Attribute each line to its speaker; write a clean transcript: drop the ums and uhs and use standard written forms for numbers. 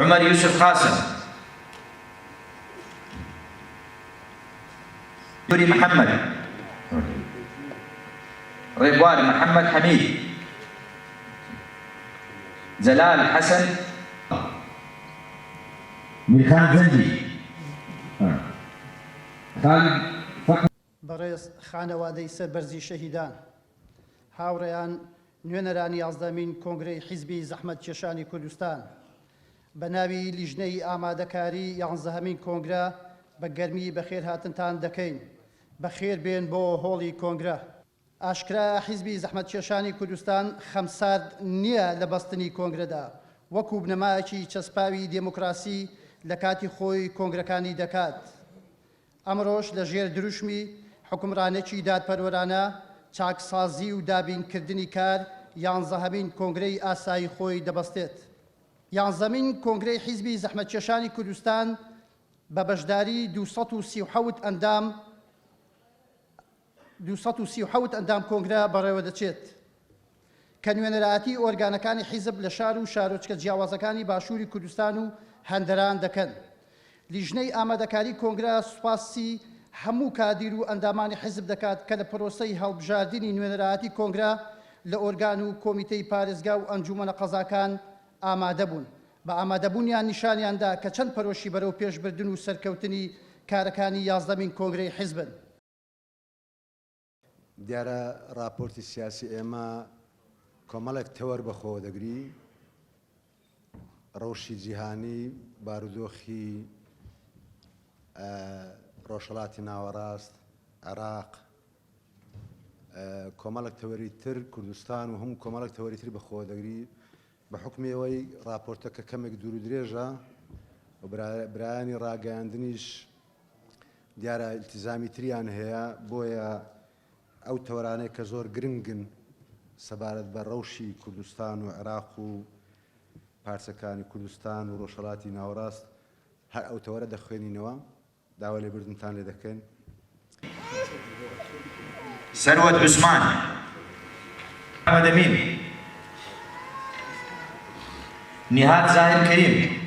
Speaker 1: عمر يوسف قاسم، نوري محمد، رضوان محمد حميد، زلال حسن، ميخان زنجي، خالد
Speaker 2: بەڕێز خانەوادەی سەربەرزی شەهیدان، هاوڕێیان نوێنەرانی یازدەمین کۆنگرەی حیزبی زەحمەت کێشانی کوردستان، بە ناوی لیژنەی ئامادەکاری یانزەهەمین کۆنگرە بە گەرمی بەخێر هاتنتان دەکەین. بەخێر بێن بۆ هۆڵی کۆنگرە. ئاشکرا حیزبی زەحمەت کێشانی کوردستان خەمسارد نییە لە بەستنی کۆنگرەدا، وەکو بنەمایەکی چەسپاوی دێموکراسی لە کاتی خۆی کۆنگرەکانی دەکات. ئەمڕۆژ لە ژێر دروشمی حکومڕانێکی دادپەروەرانە چاکسازی و دابینکردنی کار یانزەهەمین کۆنگرەی ئاسایی خۆی دەبەستێت. یانزەمین کۆنگرەی حیزبی زەحمەت کێشانی کوردستان بە بەشداری 237 ئەندام کۆنگرە بەڕێوە دەچێت کە نوێنەرایەتی ئۆرگانەکانی حیزب لە شار و شارۆچکە جیاوازەکانی باشووری کوردستان و هەندەران دەکەن. لیژنەی ئامادەکاری کۆنگرە سوپاسی هەموو کادیر و ئەندامانی حیزب دەکات کە لە پرۆسەی هەڵبژاردننی نوێنەرایەتی کۆنگرە لە ئۆرگان و کۆمیتەی پارێزگا و ئەنجومەنە قەزاکان ئامادە بوون. بە ئامادەبوونیان نیشانیاندا کە چەند پەرۆشی بەرەو پێشبردن و سەرکەوتنی کارەکانی یازدەمین کۆنگرەی حیزبن.
Speaker 3: دیارە راپۆرتی سیاسی ئێمە کۆمەڵێک تەوەر بەخۆ دەگری، ڕەوشی جیهانی، بارودۆخی ڕۆژهەڵاتی ناوەڕاست، عێراق، کۆمەڵێک تەوەری تر کوردستان و هەموو کۆمەڵێک تەوەری تر بەخۆ دەگری. بە حکمەوەی راپۆرتەکە کەمێک دوور و درێژە و برایانی ڕاگەیاندنیش دیارە ئیلتیزامی تریان هەیە، بۆیە ئەو تەوەرانەی کە زۆر گرنگن سەبارەت بە ڕەوشی کوردستان و عێراق و پارچەکانی کوردستان و ڕۆژهەڵاتی ناوەڕاست هەر ئەو تەوەرە دەخوێنینەوە، داوا لێبوردنتان لێ دەکەین.
Speaker 1: ثروت عثمان، محمد أمين، نهاد زاهر كريم،